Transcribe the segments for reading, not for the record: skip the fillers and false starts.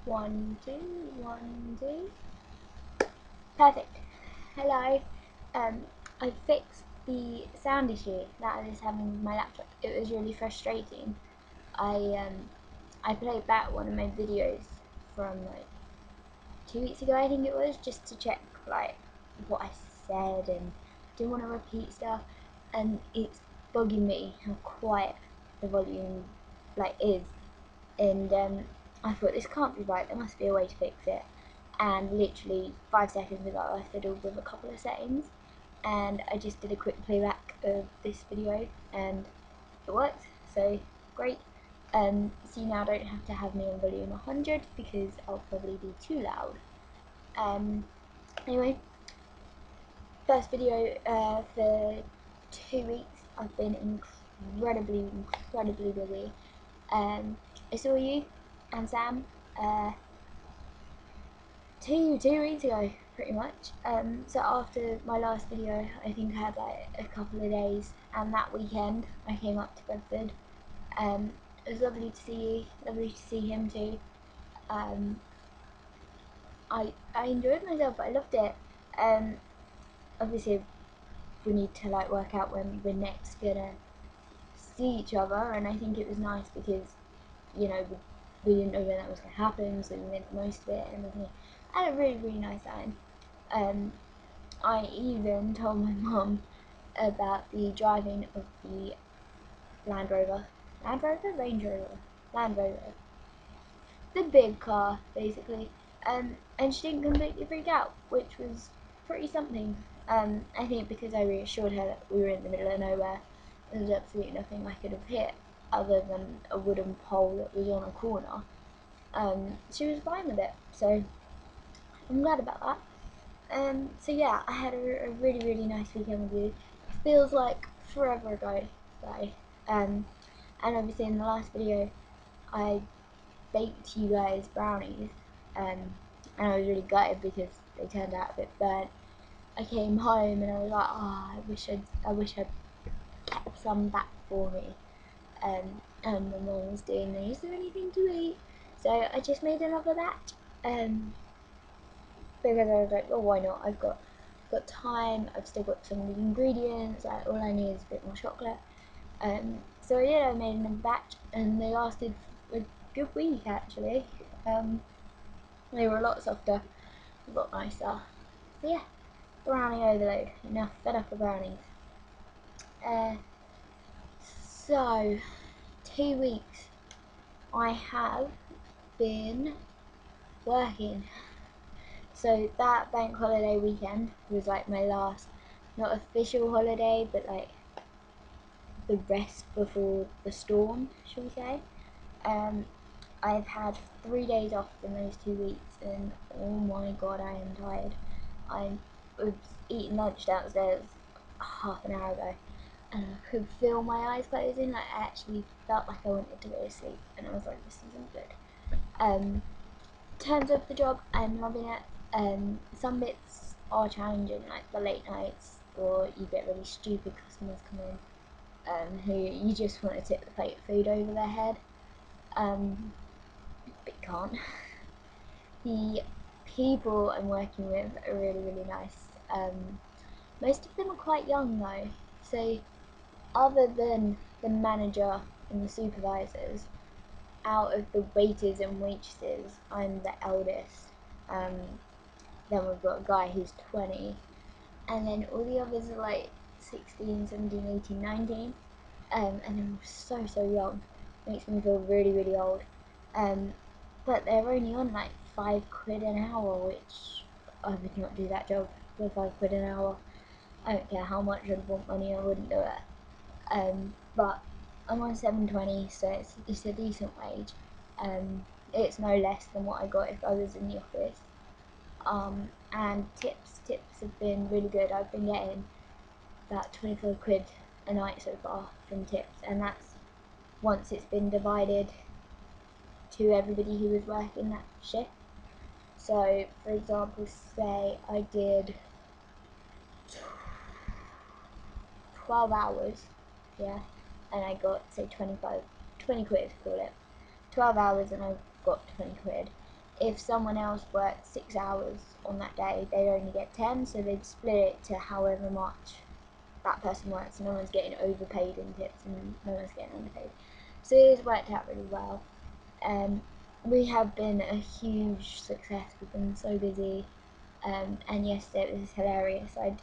One, two, one, two. Perfect. Hello. I fixed the sound issue that I was having with my laptop. It was really frustrating. I played back one of my videos from like 2 weeks ago, I think it was, just to check like what I said and didn't want to repeat stuff. And it's bugging me how quiet the volume like is, and I thought this can't be right. There must be a way to fix it. And literally 5 seconds ago, I fiddled with a couple of settings, and I just did a quick playback of this video, and it worked. So great. So you now don't have to have me on volume 100 because I'll probably be too loud. Anyway, first video for 2 weeks. I've been incredibly busy. I saw you and Sam two weeks ago, pretty much. So after my last video, I think I had like a couple of days, and that weekend I came up to Bedford. It was lovely to see you, lovely to see him too. I enjoyed myself. I loved it. Obviously we need to like work out when we're next gonna see each other, and I think it was nice because we didn't know when that was gonna happen, so we made the most of it and everything. I had a really nice time. I even told my mum about the driving of the Land Rover, Range Rover, Land Rover, the big car basically, and she didn't completely freak out, which was pretty something. I think because I reassured her that we were in the middle of nowhere, there was absolutely nothing I could have hit other than a wooden pole that was on a corner. She was fine with it, so I'm glad about that. So yeah, I had a really nice weekend with you. It feels like forever ago, though. And obviously in the last video, I baked you guys brownies, and I was really gutted because they turned out a bit burnt. I came home and I was like, oh, I wish I'd kept some back for me. And my mum was doing, is there anything to eat? So I just made another batch. Because I was like, oh, why not? I've got time. I've still got some of the ingredients. Like, all I need is a bit more chocolate. So yeah, I made another batch, and they lasted a good week actually. They were a lot softer, a lot nicer. So yeah, brownie overload. Enough fed up of brownies. So 2 weeks I have been working. So that bank holiday weekend was like my last, not official holiday, but like the rest before the storm, shall we say. I've had 3 days off in those 2 weeks, and oh my god, I am tired. I was eating lunch downstairs half an hour ago, and I could feel my eyes closing. Like, I actually felt like I wanted to go to sleep, and I was like, this isn't good. In terms of the job, I'm loving it. Some bits are challenging, like the late nights, or you get really stupid customers come in, who you just want to tip the plate of food over their head, but you can't. The people I'm working with are really nice. Most of them are quite young though, so other than the manager and the supervisors, out of the waiters and waitresses, I'm the eldest. Then we've got a guy who's 20, and then all the others are like 16, 17, 18, 19, and they're so young. Makes me feel really old. But they're only on like £5 an hour, which I would not do that job for £5 an hour. I don't care how much I'd want money, I wouldn't do it. But I'm on 7.20, so it's a decent wage. It's no less than what I got if I was in the office. And tips have been really good. I've been getting about £25 a night so far from tips, and that's once it's been divided to everybody who was working that shift. So, for example, say I did 12 hours, yeah, and I got, say, 20 quid, call it. 12 hours and I got £20. if someone else worked 6 hours on that day, they'd only get 10, so they'd split it to however much that person works. No one's getting overpaid in tips and no one's getting underpaid. So it's worked out really well. We have been a huge success. We've been so busy, and yesterday it was hilarious. I'd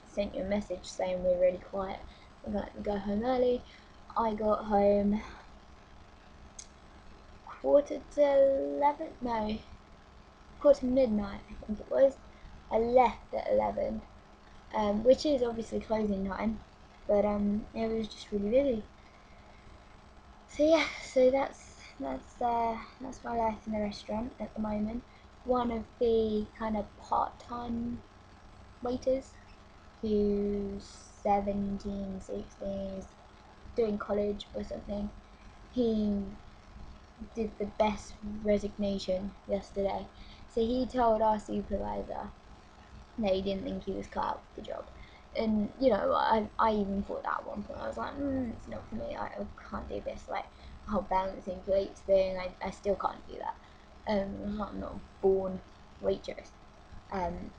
sent you a message saying we're really quiet. We're going to go home early. I got home quarter to midnight, I think it was. I left at 11, which is obviously closing time, but it was just really busy. So yeah, so that's my life in the restaurant at the moment. One of the kind of part-time waiters who's 17, 16, is doing college or something. He did the best resignation yesterday. So he told our supervisor that he didn't think he was cut out for the job. And, you know, I even thought that at one point. I was like, it's not for me. I can't do this. Like, the whole balancing plates thing, I still can't do that. I'm not a born waitress. And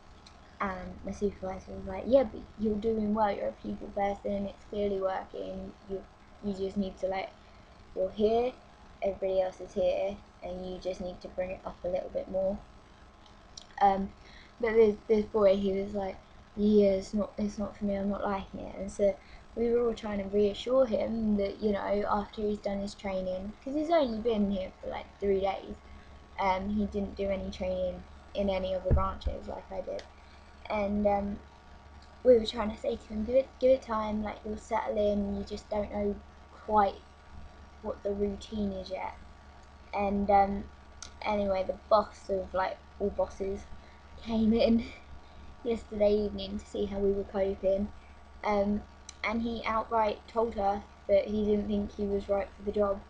my supervisor was like, yeah, but you're doing well. You're a people person. It's clearly working. You just need to, like, you're here. Everybody else is here. And you just need to bring it up a little bit more. But this boy, he was like, yeah, it's not for me, I'm not liking it. And so we were all trying to reassure him that, you know, after he's done his training, because he's only been here for like 3 days, he didn't do any training in any other branches like I did. And we were trying to say to him, give it time, like you'll settle in, you just don't know quite what the routine is yet. And anyway, the boss of like all bosses came in yesterday evening to see how we were coping, and he outright told her that he didn't think he was right for the job.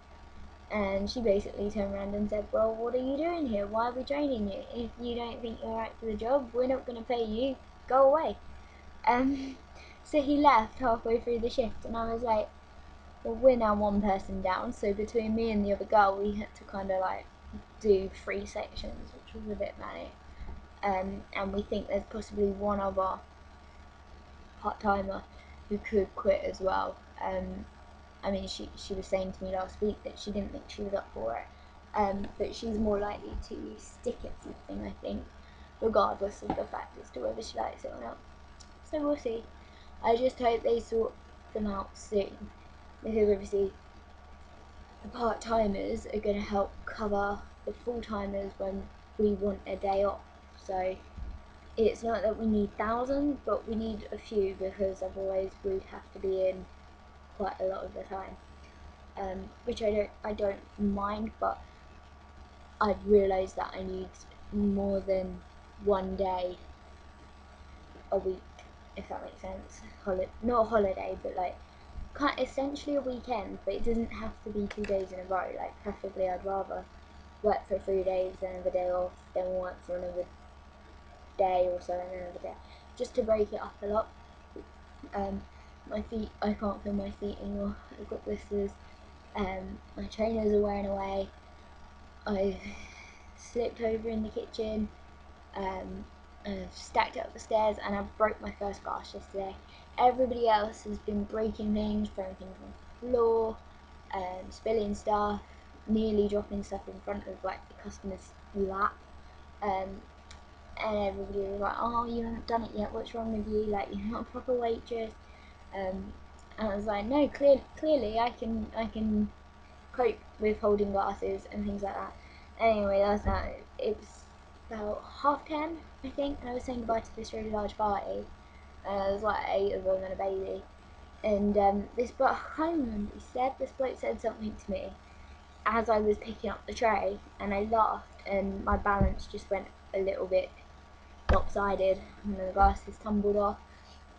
And she basically turned around and said, well, what are you doing here? Why are we training you? If you don't think you're right for the job, we're not going to pay you. Go away. So he left halfway through the shift, and I was like, well, we're now one person down, so between me and the other girl, we had to kind of like do 3 sections, which was a bit manic. And we think there's possibly one other part-timer who could quit as well. I mean, she was saying to me last week that she didn't think she was up for it, but she's more likely to stick at something, I think, regardless of the fact as to whether she likes it or not. So we'll see. I just hope they sort them out soon, because obviously the part-timers are going to help cover the full-timers when we want a day off. So it's not that we need thousands, but we need a few, because otherwise we'd have to be in quite a lot of the time, which I don't mind, but I've realised that I need more than one day a week, if that makes sense. Not a holiday, but like essentially a weekend, but it doesn't have to be 2 days in a row. Like preferably I'd rather work for 3 days, then have a day off, then work for another day or so, and then another day, just to break it up a lot. My feet, I can't feel my feet anymore. I've got blisters. My trainers are wearing away. I slipped over in the kitchen. I've stacked it up the stairs, and I broke my first glass yesterday. Everybody else has been breaking things, throwing things on the floor, spilling stuff, nearly dropping stuff in front of like the customer's lap. And everybody was like, oh, you haven't done it yet, what's wrong with you, like you're not a proper waitress. And I was like, no, clearly I can cope with holding glasses and things like that. Anyway, last night it was about 10:30, I think, and I was saying goodbye to this really large party. There was like 8 of them and a baby. And this bloke, I can't remember what he said. This bloke said something to me as I was picking up the tray, and I laughed, and my balance just went a little bit lopsided, and the glasses tumbled off.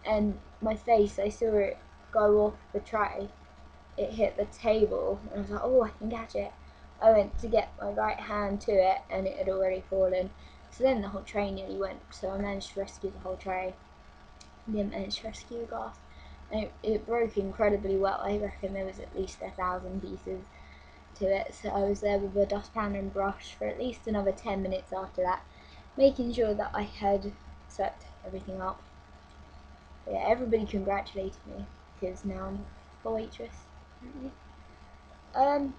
And my face, I saw it go off the tray. It hit the table, and I was like, oh, I can catch it. I went to get my right hand to it, and it had already fallen. So then the whole tray nearly went, so I managed to rescue the whole tray. I didn't manage to rescue the glass. And it broke incredibly well. I reckon there was at least 1,000 pieces. to it, so I was there with a dustpan and brush for at least another 10 minutes after that, making sure that I had swept everything up. But yeah, everybody congratulated me because now I'm a waitress. So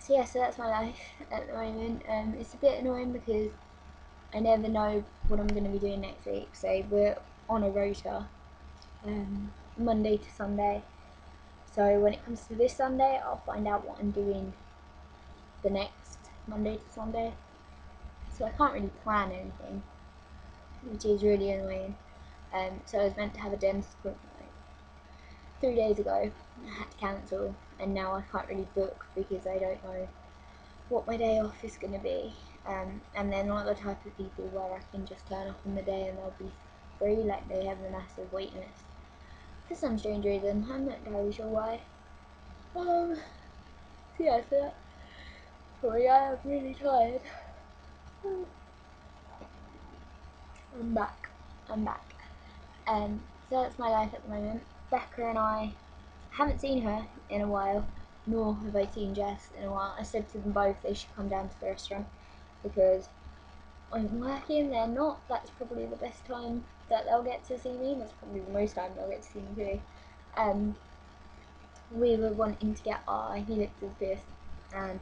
yeah, so that's my life at the moment. It's a bit annoying because I never know what I'm going to be doing next week. So we're on a rota, Monday to Sunday. So when it comes to this Sunday, I'll find out what I'm doing the next Monday to Sunday. So I can't really plan anything, which is really annoying. So I was meant to have a dentist appointment like 3 days ago. I had to cancel, and now I can't really book because I don't know what my day off is going to be. And they're not the type of people where I can just turn up on the day and they'll be free, like they have a massive waiting list. For some strange reason, I'm not entirely sure why. So yeah, so that, sorry, I am really tired. I'm back. So that's my life at the moment. Becca and I haven't seen her in a while, nor have I seen Jess in a while. I said to them both they should come down to the restaurant because I'm working, they're not. That's probably the best time that they'll get to see me. That's probably the most time they'll get to see me too. We were wanting to get our Helixes pierced, and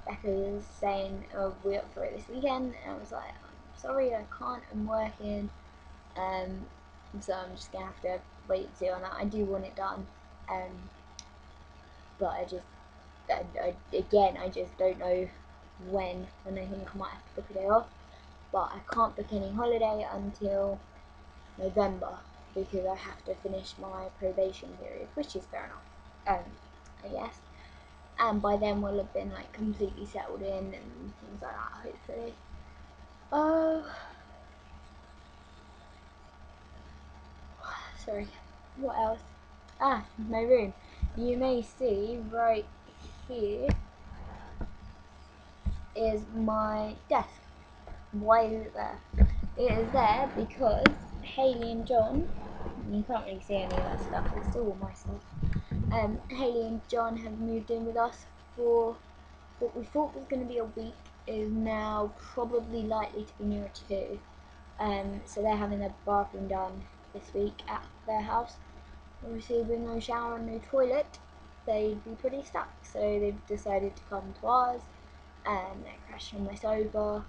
Becca was saying, oh, we're up for it this weekend, and I was like, I'm sorry, I can't, I'm working, so I'm just going to have to wait and see on that. I do want it done, but I just don't know when, and I think I might have to book a day off, but I can't book any holiday until November, because I have to finish my probation period, which is fair enough, I guess. And by then we'll have been like completely settled in and things like that, hopefully. Sorry, what else? My room. You may see right here is my desk. Why is it there? It is there because Hayley and John, you can't really see any of that stuff, it's still all my stuff. Hayley and John have moved in with us for what we thought was going to be a week is now probably likely to be nearer 2. So they're having their bathroom done this week at their house. Obviously with no shower and no toilet, they'd be pretty stuck, so they've decided to come to ours, and they're crashing on my sofa.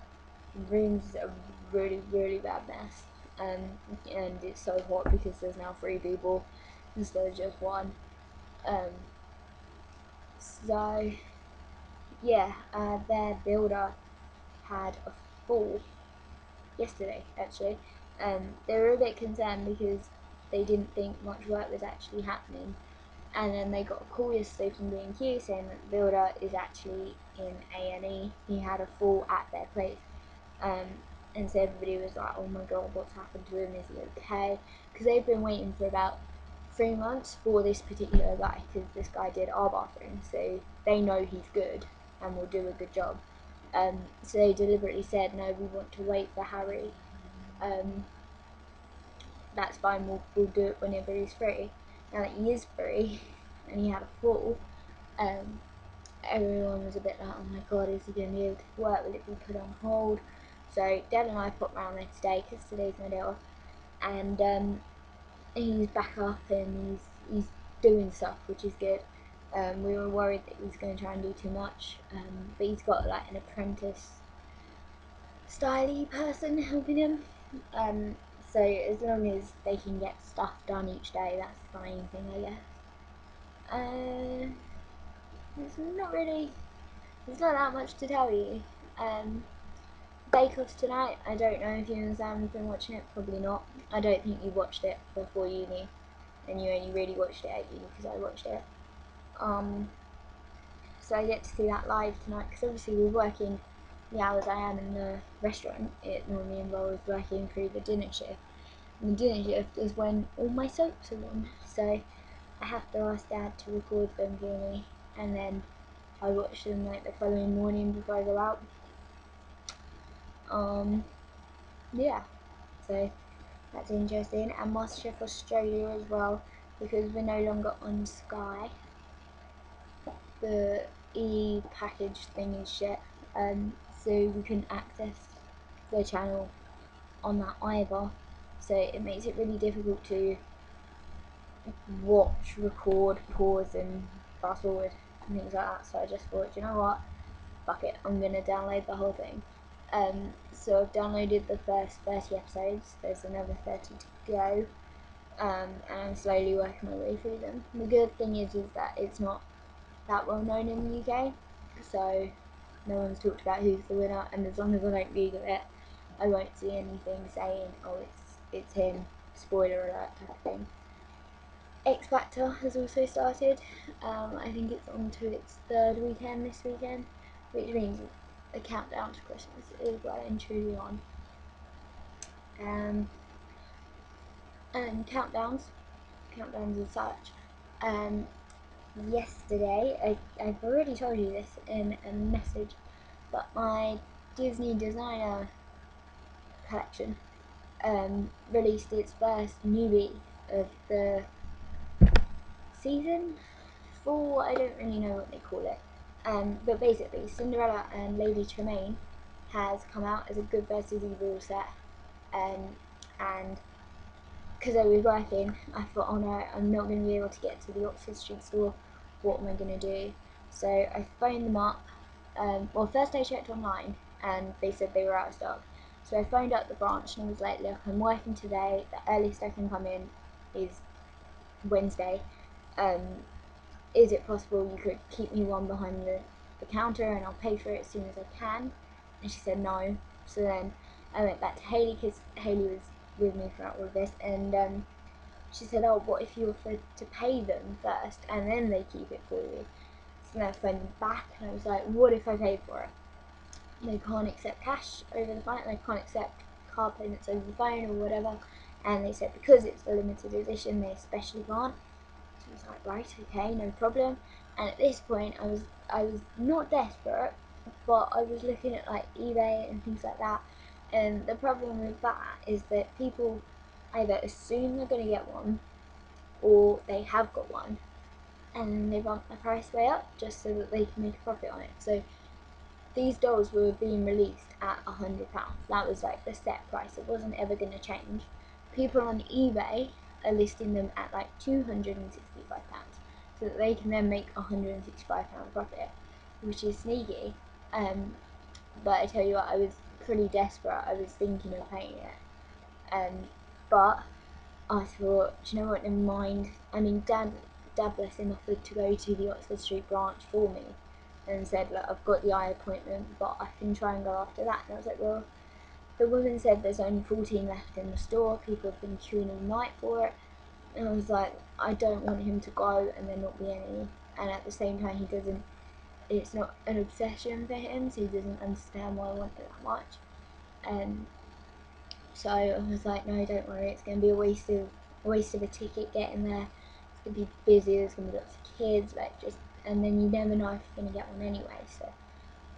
The room's a really, really bad mess, and it's so hot because there's now 3 people instead of just 1. So yeah, their builder had a fall yesterday actually. They were a bit concerned because they didn't think much work was actually happening, and then they got a call yesterday from B&Q saying that the builder is actually in A&E. He had a fall at their place, and so everybody was like, oh my god, what's happened to him, is he okay? Because they've been waiting for about 3 months for this particular guy, because this guy did our bathroom, so they know he's good and will do a good job. So they deliberately said, no, we want to wait for Harry. That's fine, we'll do it whenever he's free. Now that he is free, and he had a fall, everyone was a bit like, oh my god, is he going to be able to work, will it be put on hold? So Dad and I popped round there today, because today's my day off, and he's back up and he's doing stuff, which is good. We were worried that he was going to try and do too much, but he's got like an apprentice styly person helping him. So as long as they can get stuff done each day, that's the main thing, I guess. There's not that much to tell you. Bake Off tonight, I don't know if you and Sam have been watching it, probably not. I don't think you watched it before uni, and you only really watched it at uni because I watched it. So I get to see that live tonight, because obviously we're working the hours I am in the restaurant. It normally involves working through the dinner shift, and the dinner shift is when all my soaps are on, so I have to ask Dad to record them for me, and then I watch them like the following morning before I go out. Yeah, so that's interesting. And MasterChef Australia as well, because we're no longer on Sky. The e-package thing and shit, so we couldn't access the channel on that either. So it makes it really difficult to watch, record, pause, and fast forward and things like that. So I just thought, you know what, fuck it, I'm gonna download the whole thing. So I've downloaded the first 30 episodes. There's another 30 to go. And I'm slowly working my way through them. The good thing is that it's not that well known in the UK, so no one's talked about who's the winner, and as long as I don't Google it, I won't see anything saying, oh, it's him, spoiler alert type of thing. X Factor has also started. I think it's on to its third weekend this weekend, which means the countdown to Christmas is well and truly on. And countdowns as such. Yesterday, I've already told you this in a message, but my Disney Designer collection released its first newbie of the season 4, I don't really know what they call it. But basically, Cinderella and Lady Tremaine has come out as a good versus evil set, and because I was working, I thought, oh no, I'm not going to be able to get to the Oxford Street store, what am I going to do? So I phoned them up. Well, first I checked online and they said they were out of stock. So I phoned up the branch and I was like, look, I'm working today, the earliest I can come in is Wednesday. Is it possible you could keep me one behind the counter and I'll pay for it as soon as I can? And she said no. So then I went back to Hayley, because Hayley was with me throughout all of this, and she said, oh, what if you offered to pay them first and then they keep it for you? So then I phoned them back and I was like, what if I paid for it? They can't accept cash over the phone, they can't accept card payments over the phone or whatever, and they said because it's a limited edition they especially can't. So I was like, right, okay, no problem. And at this point I was not desperate, but I was looking at like eBay and things like that. And the problem with that is that people either assume they're going to get one, or they have got one, and they bump the price way up just so that they can make a profit on it. So these dolls were being released at £100. That was like the set price. It wasn't ever going to change. People on eBay are listing them at like £265, so that they can then make £165 profit, which is sneaky. But I tell you what, I was pretty desperate. I was thinking of paying it, but I thought, do you know what, never mind. I mean, Dad bless him, offered to go to the Oxford Street branch for me and said, look, I've got the eye appointment, but I can try and go after that. And I was like, well, the woman said there's only 14 left in the store, people have been queuing all night for it. And I was like, I don't want him to go and there not be any. And at the same time, it's not an obsession for him, so he doesn't understand why I want it that much. So I was like, no, don't worry, it's going to be a waste of a ticket getting there. It's going to be busy, there's going to be lots of kids, and then you never know if you're going to get one anyway. So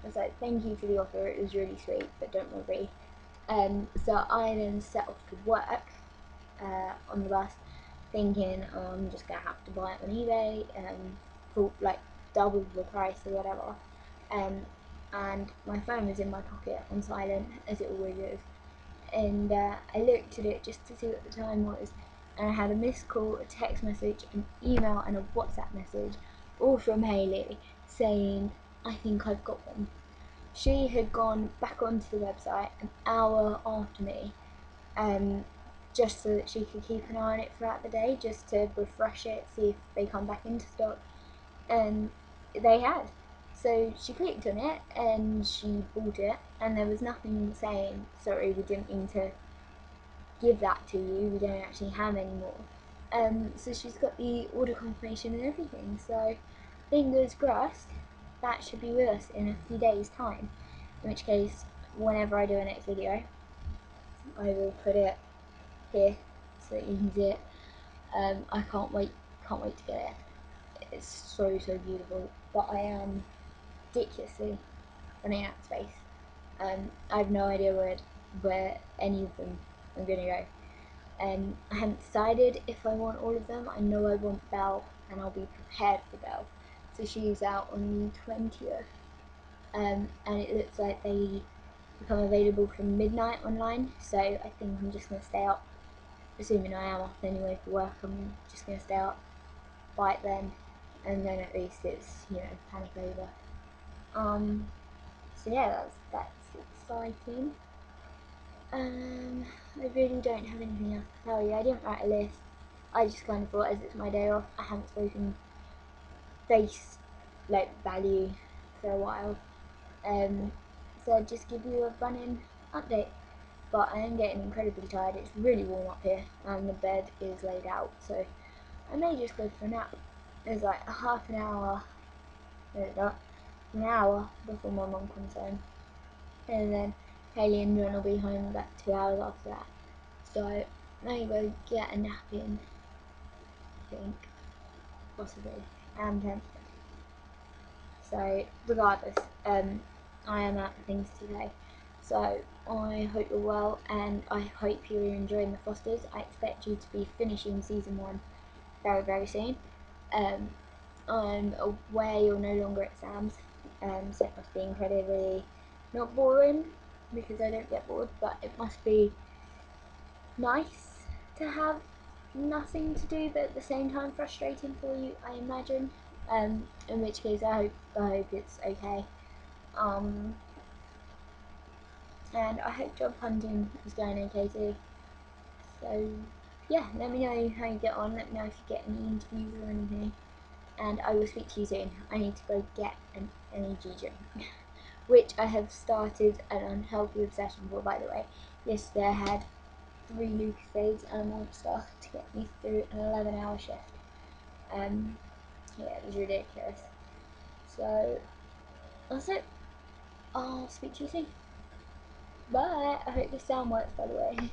I was like, thank you for the offer, it was really sweet, but don't worry. So I then set off to work on the bus, thinking, oh, I'm just going to have to buy it on eBay for like double the price or whatever. And my phone was in my pocket on silent, as it always is. And I looked at it just to see what the time was, and I had a missed call, a text message, an email, and a WhatsApp message, all from Hayley, saying, I think I've got one. She had gone back onto the website an hour after me, just so that she could keep an eye on it throughout the day, just to refresh it, see if they come back into stock, and they had. So she clicked on it and she bought it, and there was nothing saying, sorry, we didn't mean to give that to you, we don't actually have any more. So she's got the order confirmation and everything, so fingers crossed that should be with us in a few days' time, in which case, whenever I do a next video, I will put it here so that you can see it. I can't wait to get it. It's so beautiful, but I am ridiculously running out of space. I have no idea where any of them are going to go. I haven't decided if I want all of them. I know I want Belle, and I'll be prepared for Belle. So she's out on the 20th, and it looks like they become available from midnight online. So I think I'm just gonna stay up. Assuming I am up anyway for work, I'm just gonna stay up, fight then, and then at least it's, you know, panic over. So yeah, that's exciting. I really don't have anything else to tell you. I didn't write a list. I just kind of thought, as it's my day off, I haven't spoken face like value for a while. So I'd just give you a running update. But I am getting incredibly tired. It's really warm up here, and the bed is laid out, so I may just go for a nap. There's like a half an hour, no, not an hour before my mum comes home, and then Haley and John will be home about 2 hours after that. So I may go get a nap in. I think possibly. I'm tempted. So regardless, I am out for things today. So I hope you're well, and I hope you're enjoying the Fosters. I expect you to be finishing season 1 very, very soon. I'm aware you're no longer exams, so it must be incredibly not boring, because I don't get bored, but it must be nice to have nothing to do, but at the same time frustrating for you, I imagine. In which case I hope it's okay. And I hope job hunting is going okay too. So yeah, let me know how you get on. Let me know if you get any interviews or anything. And I will speak to you soon. I need to go get an energy drink, which I have started an unhealthy obsession for, by the way. Yesterday I had 3 Lucasades and a Monster to get me through an 11-hour shift. Yeah, it was ridiculous. So that's it. I'll speak to you soon. Bye. I hope the sound works, by the way.